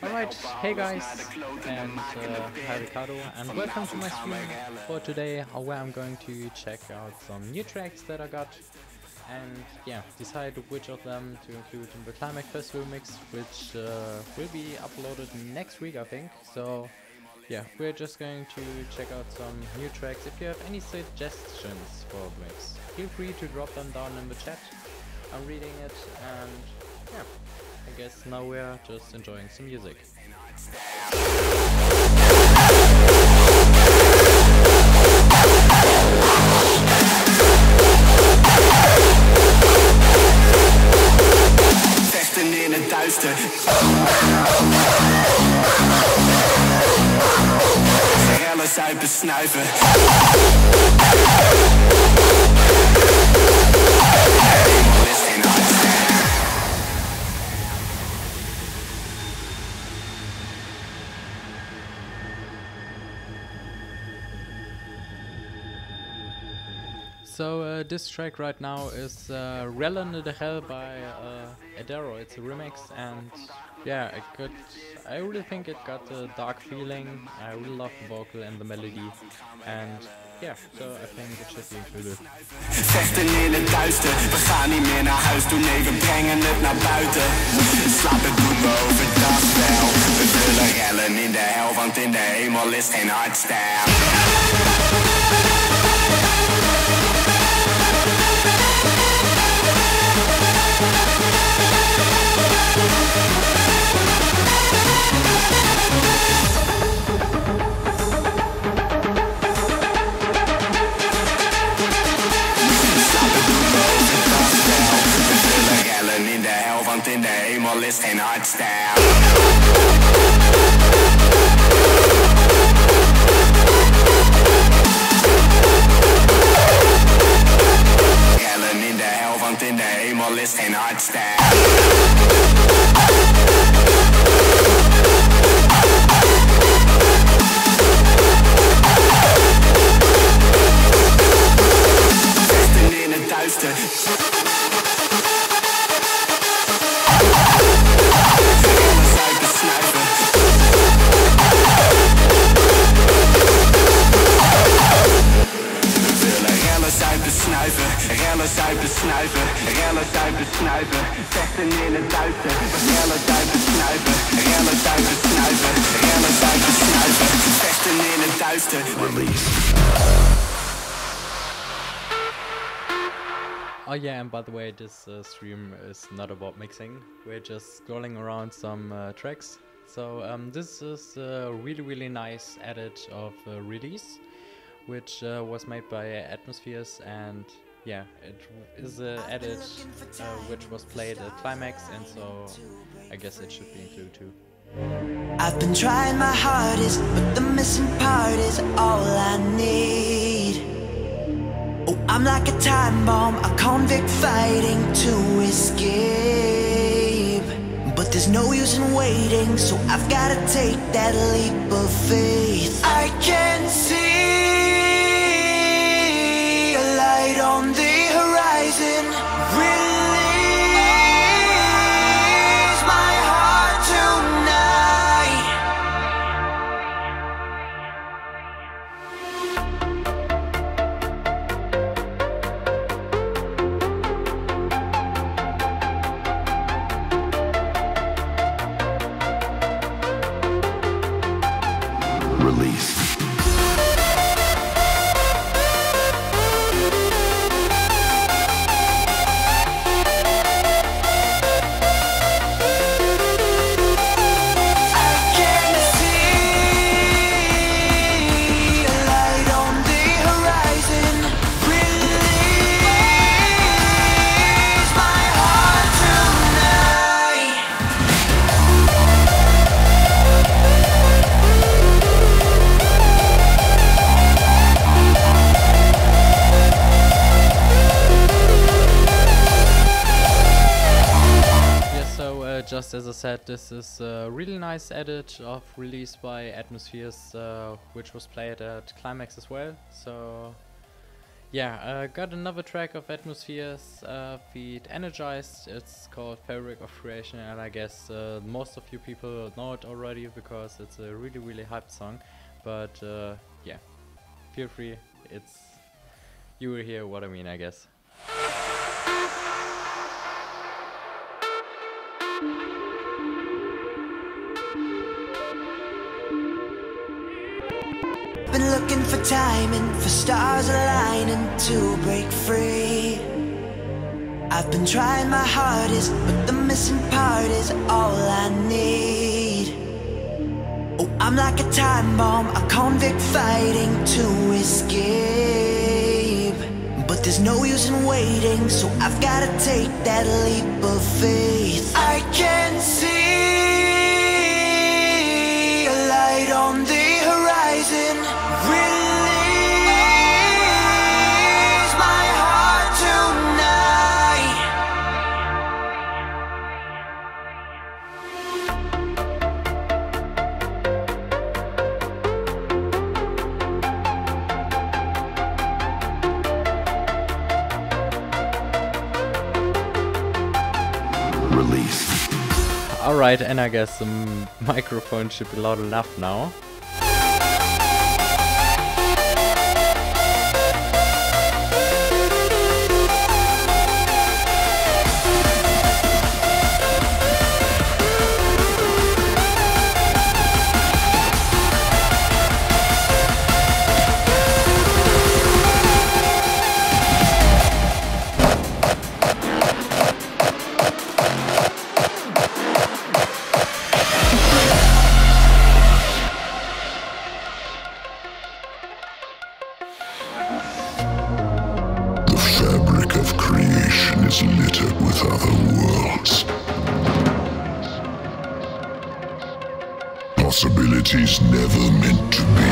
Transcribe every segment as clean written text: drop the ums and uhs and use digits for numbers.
Alright, hey guys, and hi Ricardo, and welcome to my stream for today, where I'm going to check out some new tracks that I got, and yeah, decide which of them to include in the Qlimax Festival mix, which will be uploaded next week, I think. So yeah, we're just going to check out some new tracks. If you have any suggestions for the mix, feel free to drop them down in the chat. I'm reading it, and yeah, I guess now we're just enjoying some music. Vechten in het duister. Rellen, zuipen, snuiven. So this track right now is Rellen in the Hell by Adero. It's a remix, and yeah, I really think it got a dark feeling. I really love the vocal and the melody, and yeah, so I think it should be included. Vechten in het duister, we gaan niet meer naar huis toe, nee, we brengen het naar buiten. Slapen doen we overdag wel, we willen rellen in de hel, want in de hemel is geen hardstyle. In de hel, want in de hemel is geen hardstyle. Rellen in de hel, want in de hemel is geen hardstyle. Vechten in het duister. Rellen, zuipen, snuiven, rellen, zuipen, snuiven. Vechten in het duister. Rellen, zuipen, snuiven, rellen, zuipen, snuiven, rellen, zuipen, snuiven. Vechten in het duister. Release. Oh yeah, and by the way, this stream is not about mixing. We're just scrolling around some tracks. So this is a really nice edit of release, which was made by Atmospheres, and yeah, it is an edit which was played at Qlimax, and so I guess it should be included too. I've been trying my hardest, but the missing part is all I need. Oh, I'm like a time bomb, a convict fighting to escape. But there's no use in waiting, so I've gotta take that leap of faith. I can see a light on the horizon. Release my heart tonight. Release. Just as I said, this is a really nice edit of Release by Atmospheres, which was played at Qlimax as well. So Yeah, got another track of Atmospheres feat Energized. It's called Fabric of Creation, and I guess most of you people know it already because it's a really hyped song. But yeah, feel free. You will hear what I mean, I guess. Been looking for timing, for stars aligning to break free. I've been trying my hardest, but the missing part is all I need. Oh, I'm like a time bomb, a convict fighting to escape. But there's no use in waiting, so I've gotta take that leap of faith. I can see a light on the horizon. Release my heart tonight. Release. Alright, and I guess the microphone should be loud enough now. Is littered with other worlds. Possibilities never meant to be.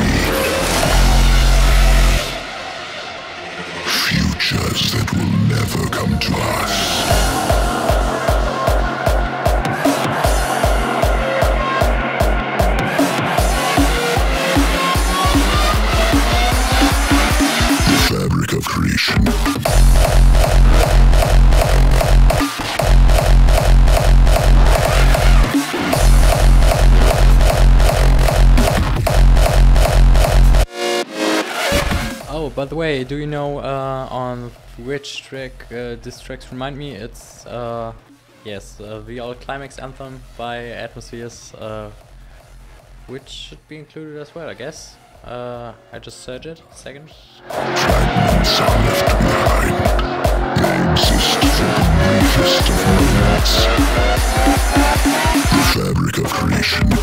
Futures that will never come to us. The fabric of creation. Oh, by the way, do you know on which track these tracks remind me? It's yes, the old Qlimax anthem by Atmospheres, which should be included as well, I guess. I just search it. Second. Fragments are left behind. They exist for the briefest of moments. The fabric of creation. The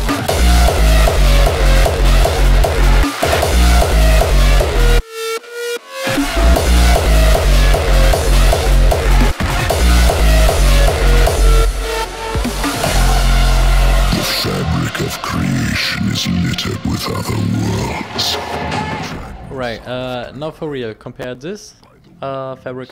fabric of creation is littered with other worlds. Right, now for real, compare this fabric.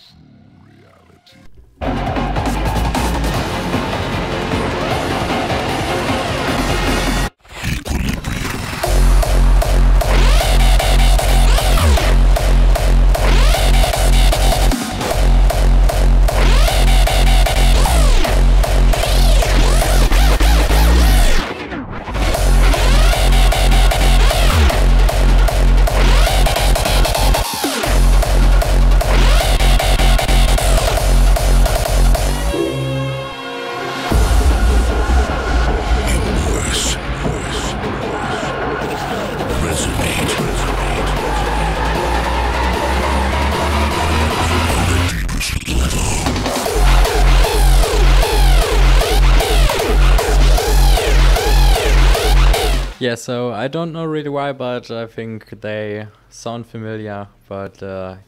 Yeah, so I don't know really why, but I think they sound familiar. But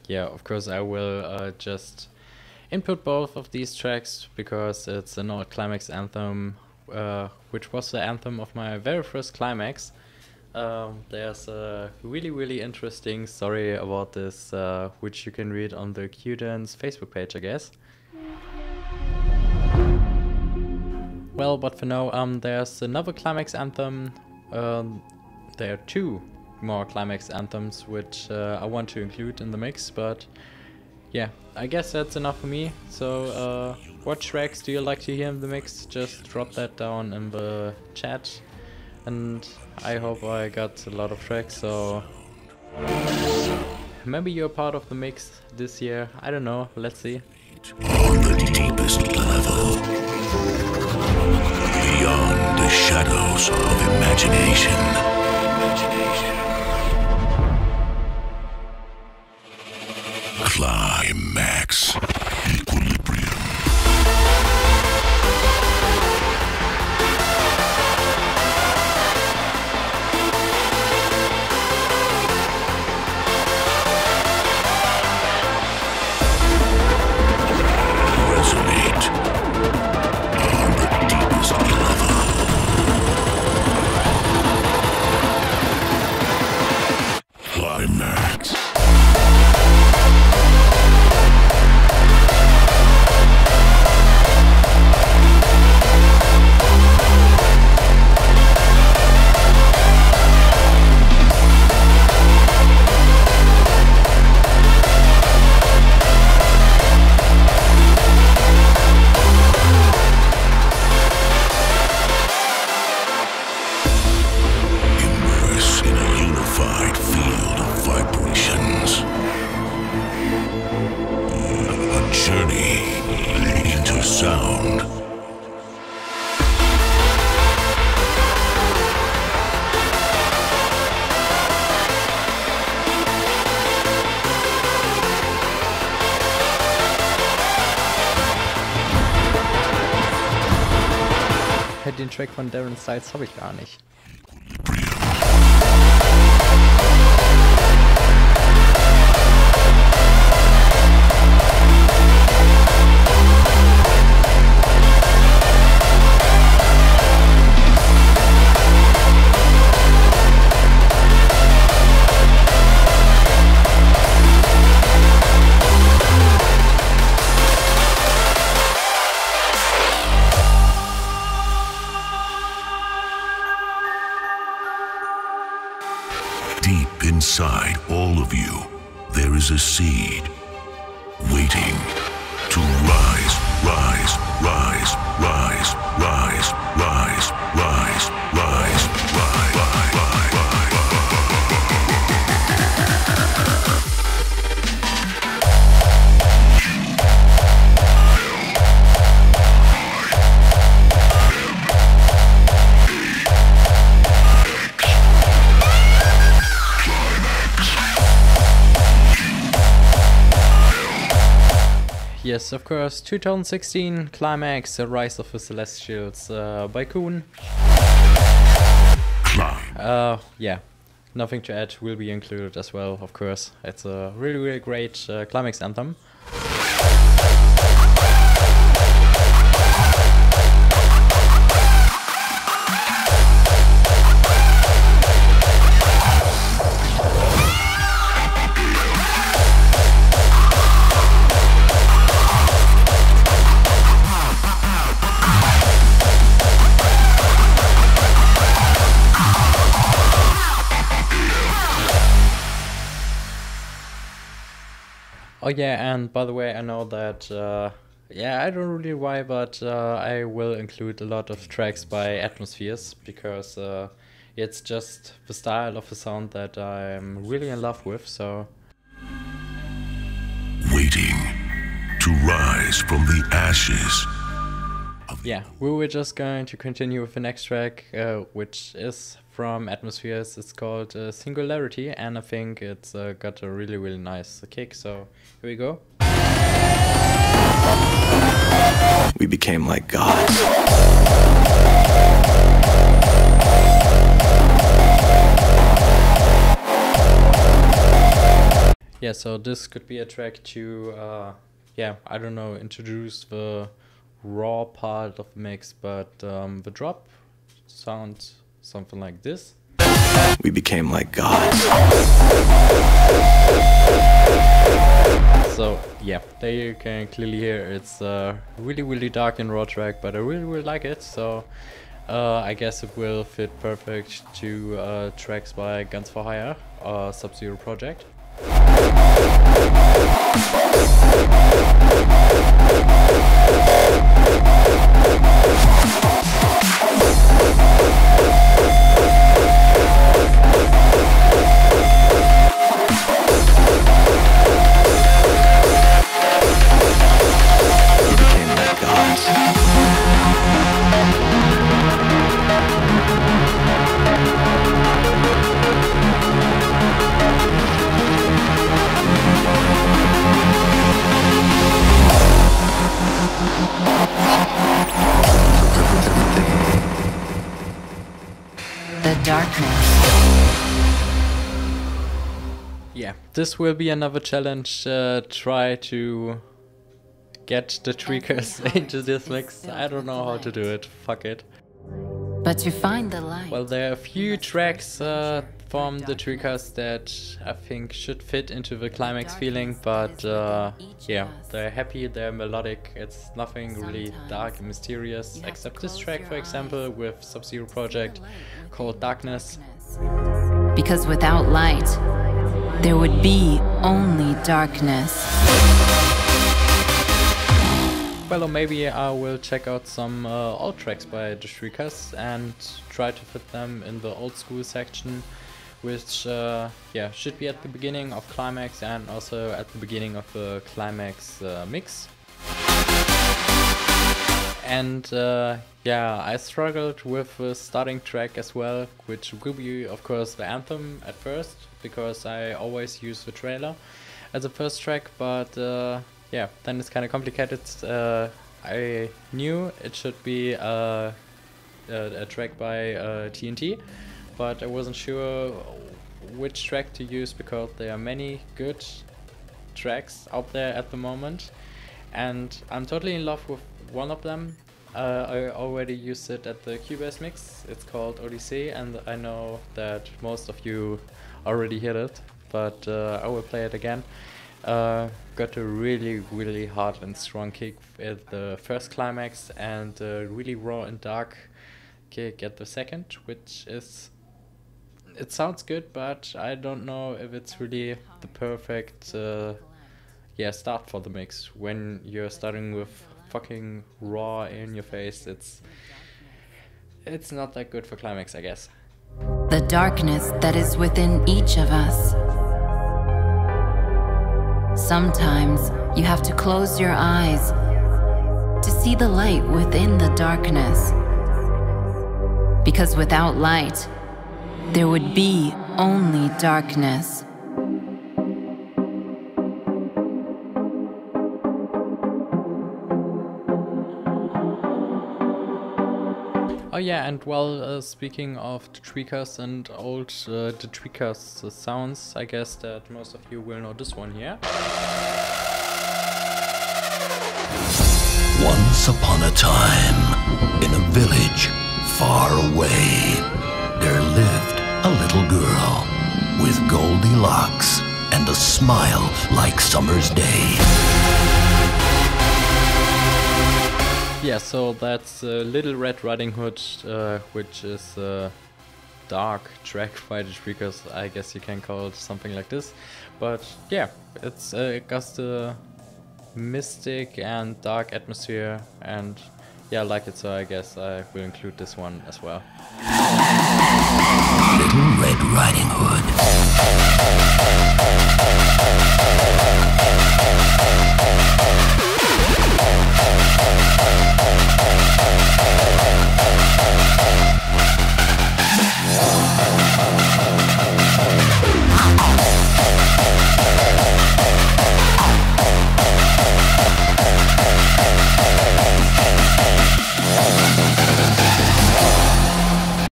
yeah, of course I will just input both of these tracks because it's an old Qlimax anthem, which was the anthem of my very first Qlimax. There's a really interesting story about this, which you can read on the Qdance Facebook page, I guess. Well, but for now, there's another Qlimax anthem. There are two more Qlimax anthems which I want to include in the mix, but yeah, I guess that's enough for me. So what tracks do you like to hear in the mix? Just drop that down in the chat, and I hope I got a lot of tracks, so maybe you're part of the mix this year, I don't know, let's see. On the deepest level, beyond the shadows of imagination. Qlimax Equilibrium. Resonate on the deepest level. Qlimax. Sound. Den Track von Darren Styles habe ich gar nicht. Deep inside all of you, there is a seed waiting to rise, rise, rise, rise, rise, rise, rise, rise, rise, rise, rise. Yes, of course, 2016 Qlimax, The Rise of the Celestials by Kuhn. Yeah, nothing to add, will be included as well, of course. It's a really, really great Qlimax anthem. Oh yeah, and by the way, I know that, yeah, I don't really why, but I will include a lot of tracks by Atmospheres, because it's just the style of the sound that I'm really in love with, so... Waiting to rise from the ashes. Yeah, we were just going to continue with the next track, which is from Atmospheres. It's called Singularity, and I think it's got a really, really nice kick, so here we go. We became like gods. Yeah, so this could be a track to, yeah, I don't know, introduce the raw part of the mix, but the drop sounds something like this. We became like gods. So yeah, there you can clearly hear it's a really, really dark and raw track, but I really, really like it. So I guess it will fit perfect to tracks by Guns for Hire or Sub-Zero Project. Yeah, this will be another challenge. Try to get the tweakers into this mix. I don't know how to do it. Fuck it. But to find the light. Well, there are a few tracks from the tweakers that I think should fit into the Qlimax feeling, but yeah, they're happy, they're melodic. It's nothing really dark and mysterious, except this track, for example, with Sub-Zero Project called Darkness. Because without light, there would be only darkness. Well, or maybe I will check out some old tracks by the Shriekers and try to fit them in the old school section, which yeah, should be at the beginning of Qlimax and also at the beginning of the Qlimax mix. And yeah, I struggled with the starting track as well, which will be of course the anthem at first, because I always use the trailer as the first track, but yeah, then it's kind of complicated. I knew it should be a track by TNT, but I wasn't sure which track to use because there are many good tracks out there at the moment, and I'm totally in love with one of them. I already used it at the Cubase mix. It's called Odyssey, and I know that most of you already heard it, but I will play it again. Got a really hard and strong kick at the first Qlimax, and really raw and dark kick at the second, which is, it sounds good, but I don't know if it's really the perfect yeah, start for the mix. When you're starting with fucking raw in your face, it's not that good for Qlimax, I guess. The darkness that is within each of us. Sometimes you have to close your eyes to see the light within the darkness. Because without light, there would be only darkness. Oh yeah, and well, speaking of the tweakers and old the tweakers sounds, I guess that most of you will know this one here. Once upon a time, in a village far away, there lived a little girl with goldy locks and a smile like summer's day. Yeah, so that's Little Red Riding Hood, which is a dark track by the tweakers, I guess you can call it something like this. But yeah, it's got the mystic and dark atmosphere, and yeah, I like it, so I guess I will include this one as well. Little Red Riding Hood.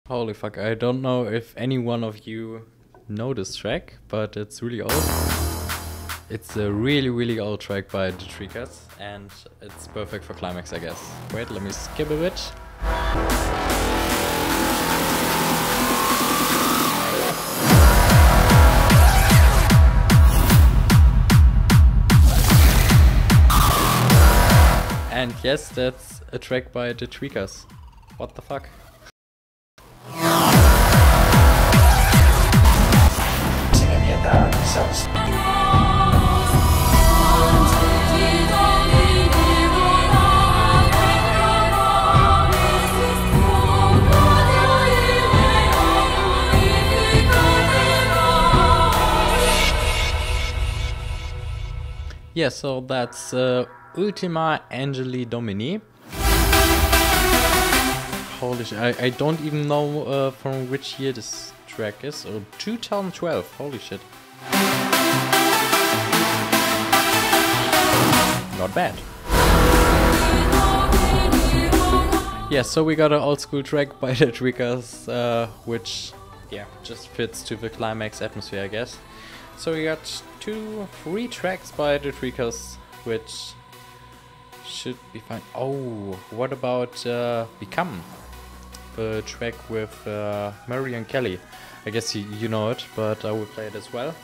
Holy fuck, I don't know if any one of you know this track, but it's really old. It's a really old track by the tweakers, and it's perfect for Qlimax, I guess. Wait, let me skip a bit. And yes, that's a track by the tweakers. What the fuck? senses. Yeah, so that's Ultima Angeli Domini. Holy shit, I don't even know from which year this track is. Oh, 2012, holy shit. Not bad. Yeah, so we got an old school track by the Tweakers, which, yeah, just fits to the Qlimax atmosphere, I guess. So we got 3 tracks by the Tweakers, which should be fine. Oh, what about Become? The track with Marion Kelly. I guess you know it, but I will play it as well.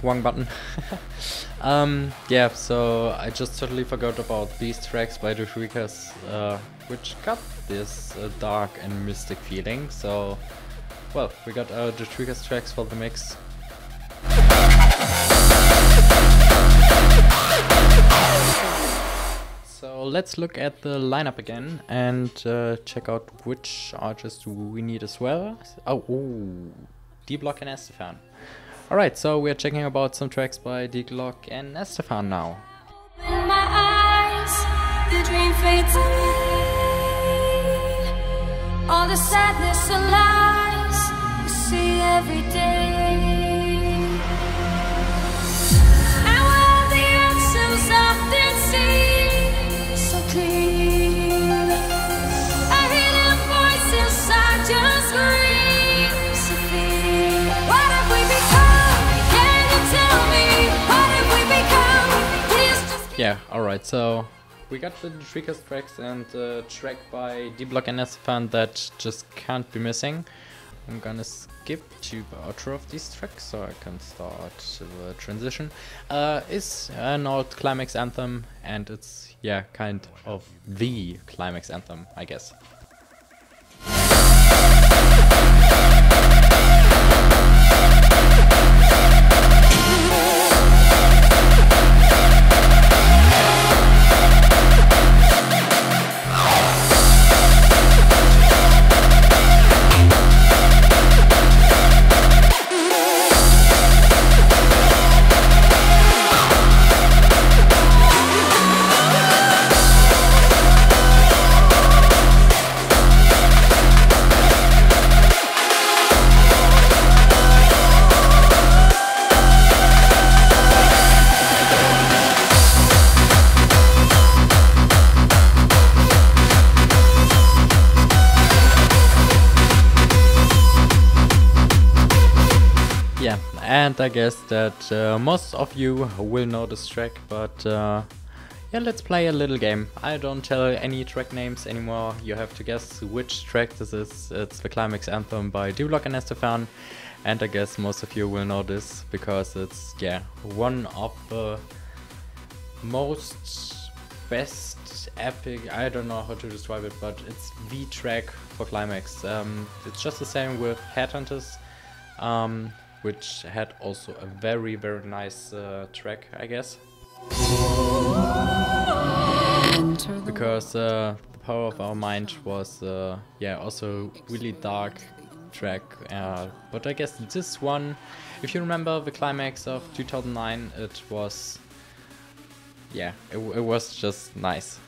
Wrong button. Yeah, so I just totally forgot about these tracks by the Tweakers, which got this dark and mystic feeling. So, well, we got the Tweakers tracks for the mix. So let's look at the lineup again and check out which artists we need as well. Oh, ooh, D-Block and Estefan. Alright, so we're checking about some tracks by D-Block and Estefan now. In my eyes, the dream fades away. All the sadness and lies we see every day. And while the answers often seem so clear, a hidden voice inside just screams of fear. What have we become? Yeah, alright, so we got the Tweakers tracks and a track by D-Block and Estefan that just can't be missing. I'm gonna skip to the outro of these tracks so I can start the transition. It's an old Qlimax anthem and it's, yeah, kind of the Qlimax anthem, I guess. And I guess that most of you will know this track, but yeah, let's play a little game. I don't tell any track names anymore, you have to guess which track this is. It's the Qlimax anthem by D-Block and Estefan, and I guess most of you will know this because it's, yeah, one of the most best epic, I don't know how to describe it, but it's the track for Qlimax. It's just the same with Headhunters, which had also a very, very nice track, I guess. Because The Power of Our Mind was, yeah, also really dark track. But I guess this one, if you remember the Qlimax of 2009, it was, yeah, it was just nice.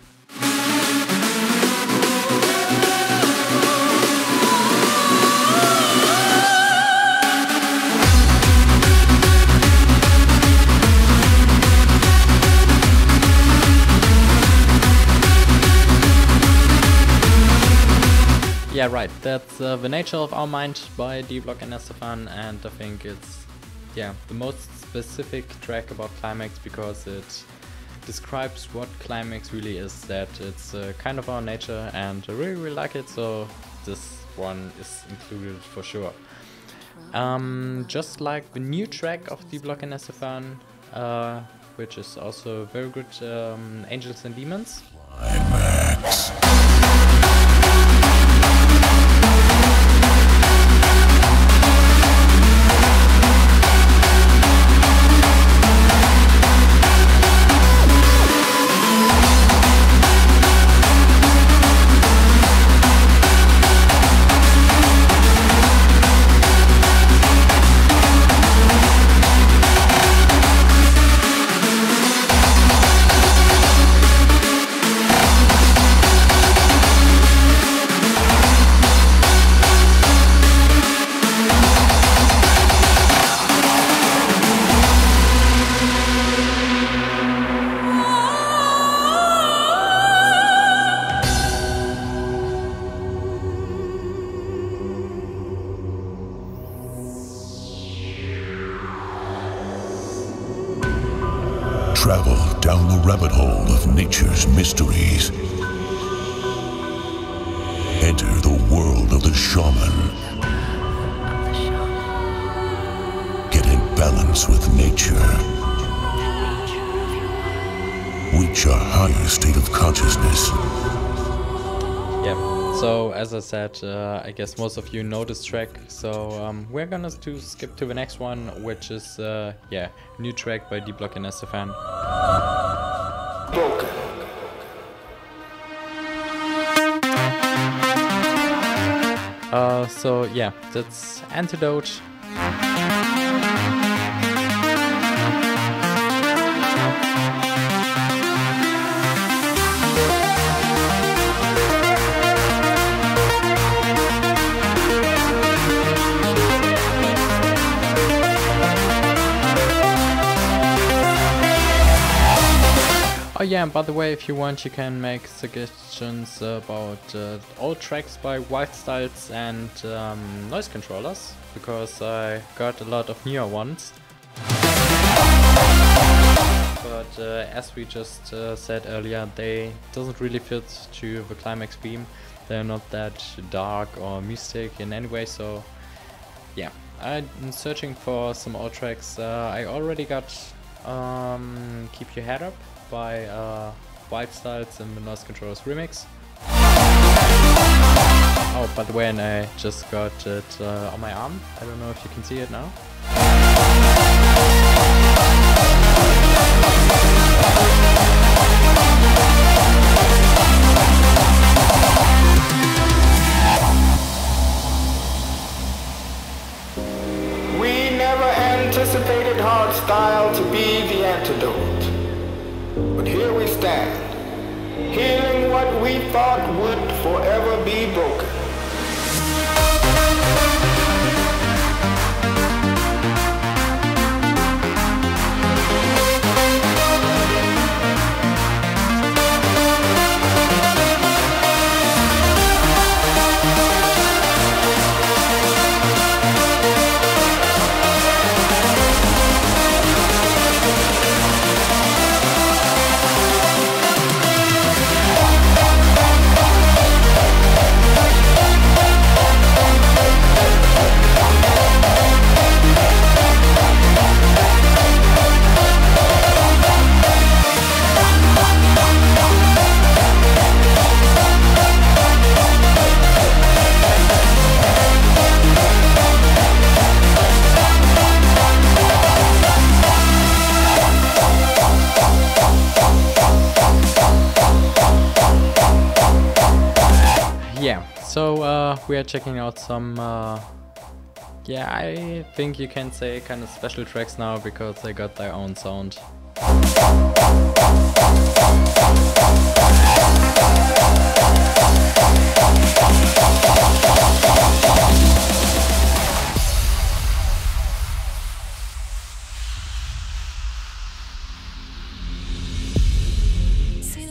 yeah, right, that's The Nature of Our Mind by D-Block and Estefan, and I think it's, yeah, the most specific track about Qlimax because it describes what Qlimax really is, that it's kind of our nature, and I really, really like it, so this one is included for sure. Just like the new track of D-Block and Estefan, which is also very good, Angels and Demons. Qlimax. Travel down the rabbit hole of nature's mysteries. Enter the world of the shaman. Get in balance with nature. Reach a higher state of consciousness. Yep. So as I said, I guess most of you know this track, so we're gonna skip to the next one, which is yeah, new track by D-Block and Estefan. Broken. So yeah, that's Antidote. Oh yeah, and by the way, if you want, you can make suggestions about old tracks by Wild Styles and noise controllers, because I got a lot of newer ones. But as we just said earlier, they doesn't really fit to the Qlimax theme. They're not that dark or mystic in any way, so yeah. I'm searching for some old tracks. I already got Keep Your Head Up by Wild Styles and the Noise Controllers remix. Oh, by the way, and I just got it on my arm. I don't know if you can see it now. We never anticipated hardstyle to be the antidote. But here we stand, healing what we thought would forever be broken. Yeah, so we are checking out some, yeah, I think you can say kind of special tracks now because they got their own sound.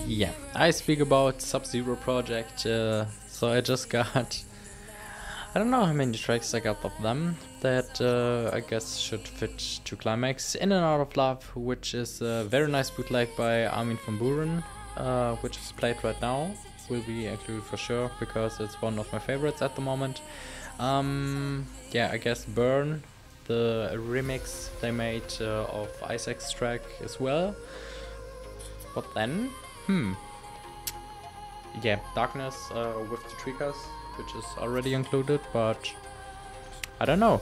Yeah, I speak about Sub-Zero project, so I just got I don't know how many tracks I got of them that I guess should fit to Qlimax. In and Out of Love, which is a very nice bootleg by Armin van Buuren, which is played right now, will be included for sure because it's one of my favorites at the moment. Yeah, I guess Burn, the remix they made of Isaac's track as well. But then, yeah, Darkness with the Triggers, which is already included, but I don't know.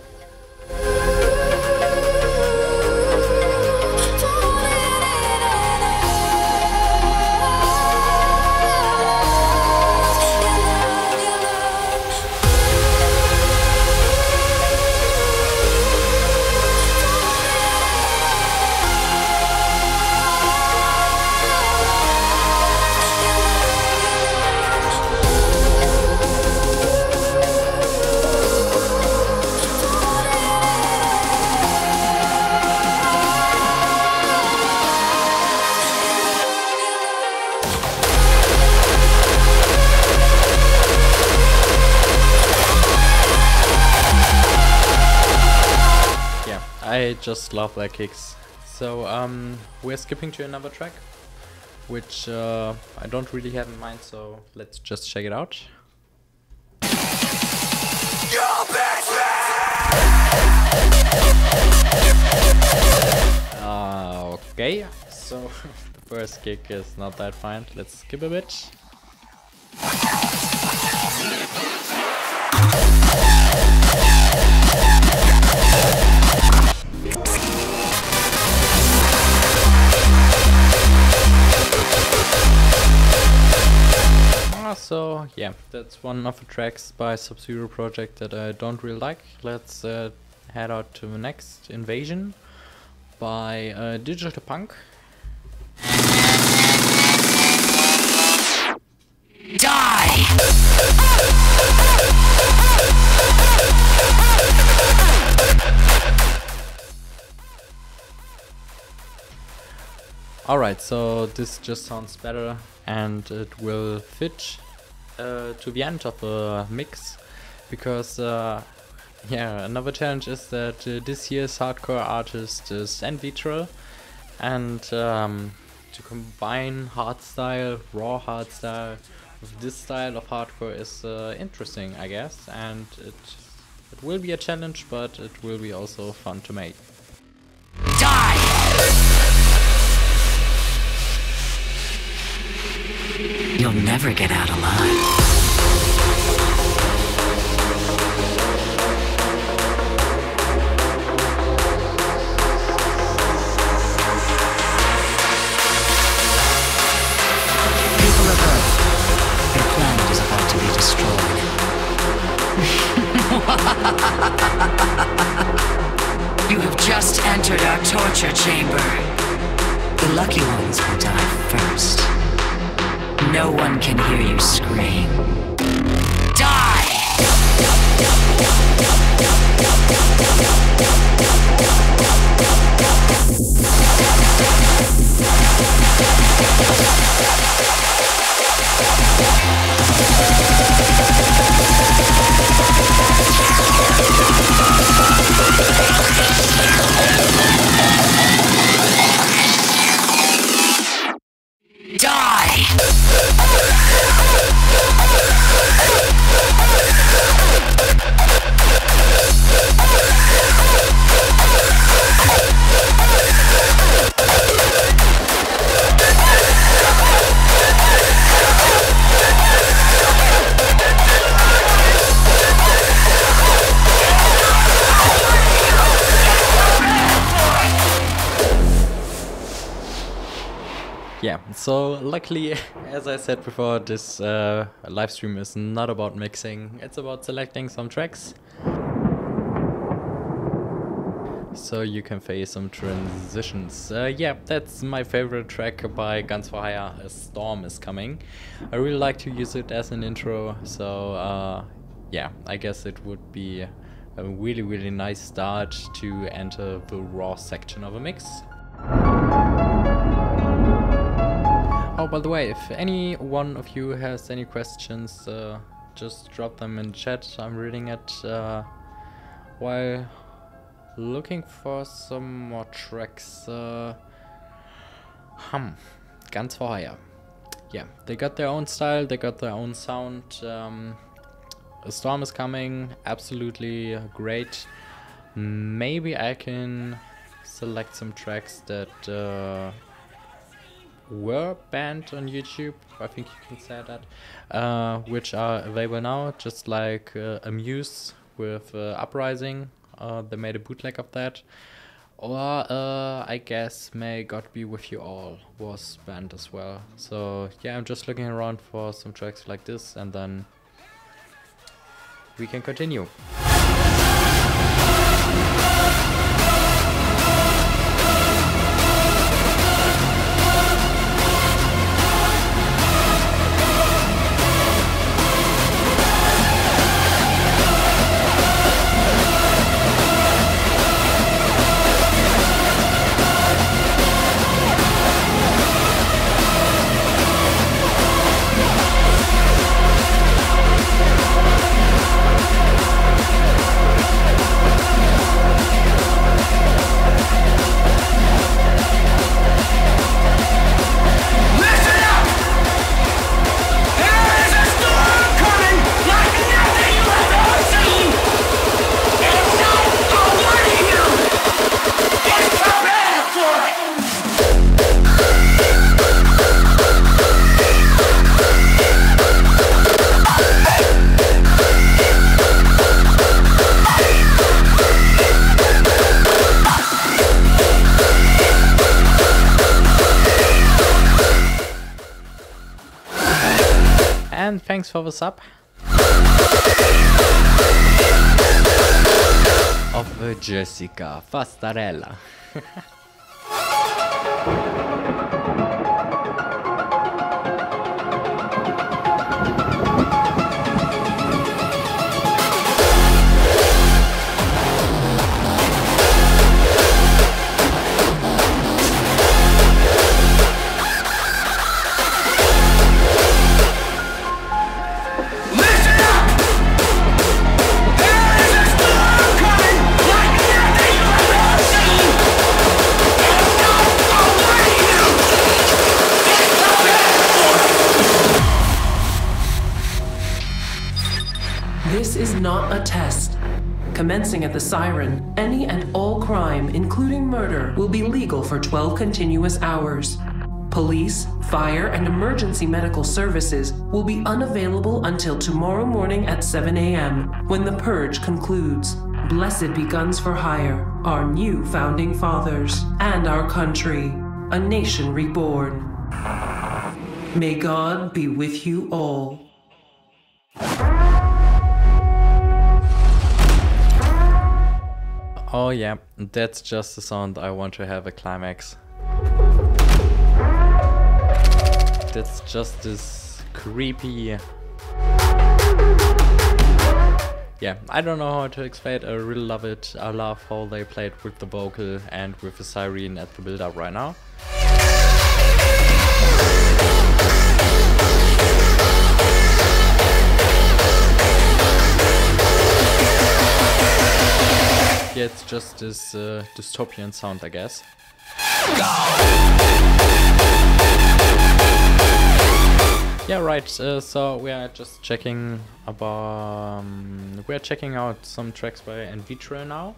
I just love their kicks. So we're skipping to another track, which I don't really have in mind, so let's just check it out. Okay, so the first kick is not that fine. Let's skip a bit. So yeah, that's one of the tracks by Sub-Zero project that I don't really like. Let's head out to the next, Invasion by Digital Punk. Die! Alright, so this just sounds better and it will fit to the end of the mix, because yeah, another challenge is that this year's hardcore artist is Envitral, and to combine hardstyle, raw hardstyle with this style of hardcore is interesting, I guess, and it will be a challenge, but it will be also fun to make. Die! You'll never get out alive. People of Earth, your planet is about to be destroyed. You have just entered our torture chamber. The lucky ones will die first. No one can hear you scream. Die! Yeah, so luckily, as I said before, this live stream is not about mixing, it's about selecting some tracks. So you can face some transitions. Yeah, that's my favorite track by Guns for Hire, A Storm is Coming. I really like to use it as an intro, so yeah, I guess it would be a really nice start to enter the raw section of a mix. Oh, by the way, if any one of you has any questions, just drop them in chat. I'm reading it while looking for some more tracks. Ganz vorher. Yeah, they got their own style, they got their own sound. A storm is coming, absolutely great. Maybe I can select some tracks that were banned on YouTube, I think you can say that, which are available now, just like Amuse with Uprising. They made a bootleg of that. Or I guess May God Be With You All was banned as well. So yeah, I'm just looking around for some tracks like this, and then we can continue. And thanks for the sub of Jessica Fastarella. This is not a test. Commencing at the siren, any and all crime, including murder, will be legal for 12 continuous hours. Police, fire, and emergency medical services will be unavailable until tomorrow morning at 7 a.m., when the purge concludes. Blessed be guns for hire, our new founding fathers, and our country, a nation reborn. May God be with you all. Oh yeah, that's just the sound I want to have a Qlimax. That's just this creepy... Yeah, I don't know how to explain it, I really love it. I love how they played with the vocal and with the siren at the build-up right now. Yeah, it's just this dystopian sound, I guess. Yeah, right. So we are just checking about. We are checking out some tracks by Vitro now,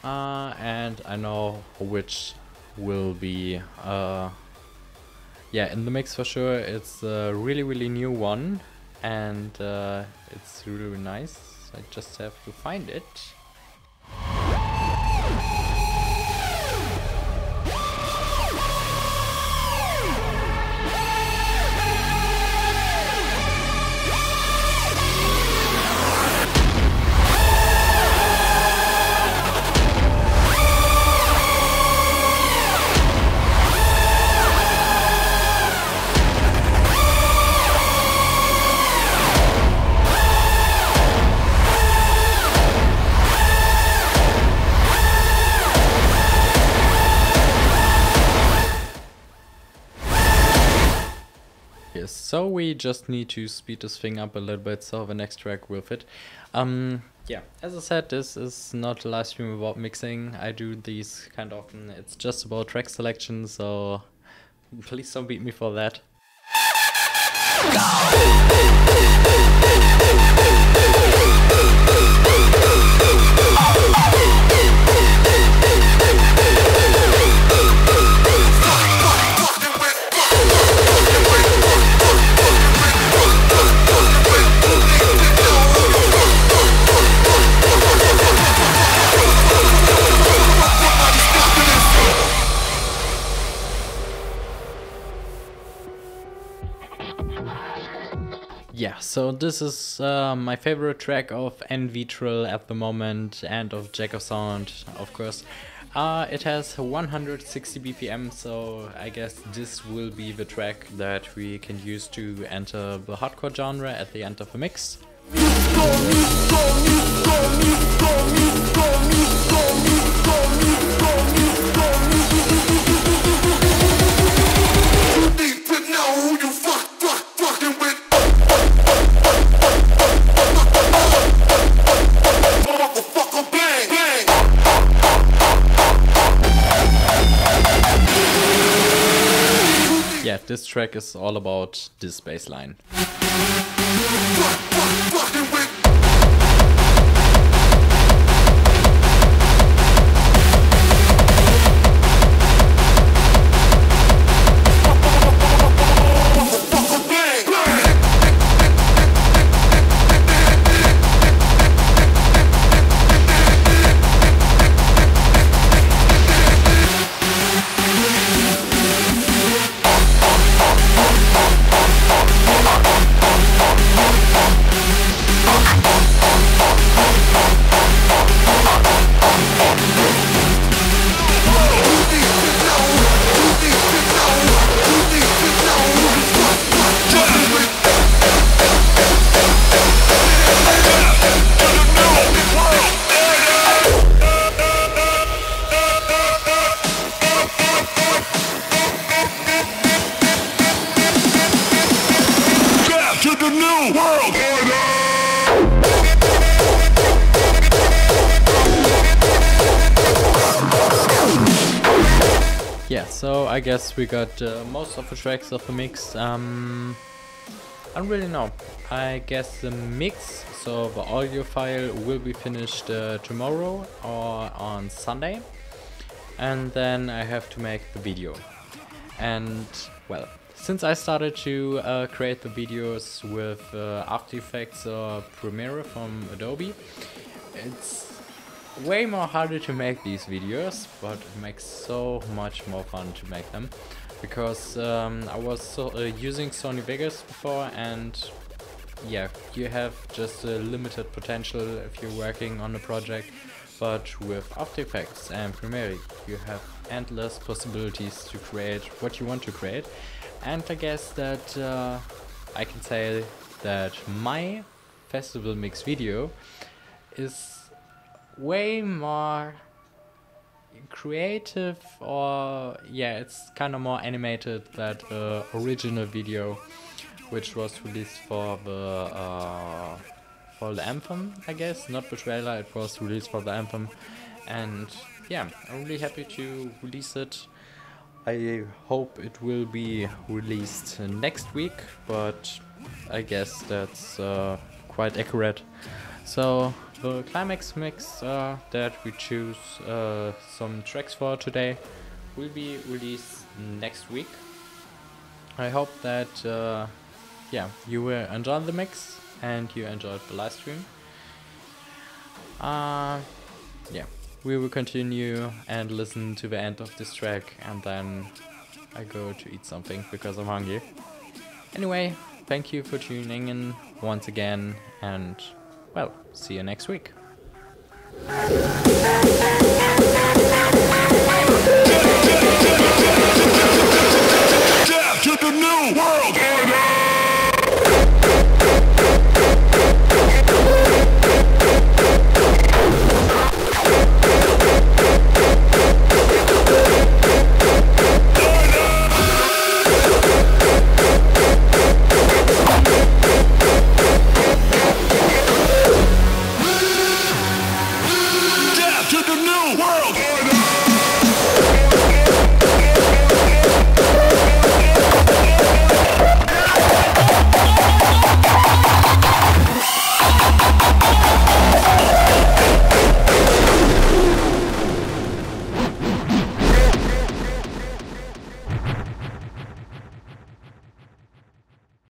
and I know which will be yeah, in the mix for sure. It's a really new one, and it's really nice. I just have to find it. so we just need to speed this thing up a little bit so the next track will fit. Yeah, as I said, this is not a live stream about mixing. I do these kind of often. It's just about track selection, so please don't beat me for that. Yeah, so this is my favorite track of N-Vitral at the moment and of Jack of Sound, of course. It has 160 BPM, so I guess this will be the track that we can use to enter the hardcore genre at the end of the mix. Yeah, this track is all about this bass line. Yeah, so I guess we got most of the tracks of the mix. I don't really know. I guess the mix, so the audio file, will be finished tomorrow or on Sunday. And then I have to make the video. And, well, since I started to create the videos with After Effects or Premiere from Adobe, it's way more harder to make these videos, but it makes so much more fun to make them, because I was using Sony Vegas before, and yeah, you have just a limited potential if you're working on a project, but with After Effects and Premiere you have endless possibilities to create what you want to create. And I guess that I can say that my festival mix video is way more creative, or yeah, it's kind of more animated than the original video, which was released for the anthem, I guess, not the trailer. It was released for the anthem, and yeah, I'm really happy to release it. I hope it will be released next week, but I guess that's quite accurate. So the Qlimax mix that we choose some tracks for today will be released next week. I hope that yeah, you will enjoy the mix and you enjoyed the live stream. Yeah, we will continue and listen to the end of this track, and then I go to eat something because I'm hungry. Anyway, thank you for tuning in once again, and well, see you next week. To the new world order! world.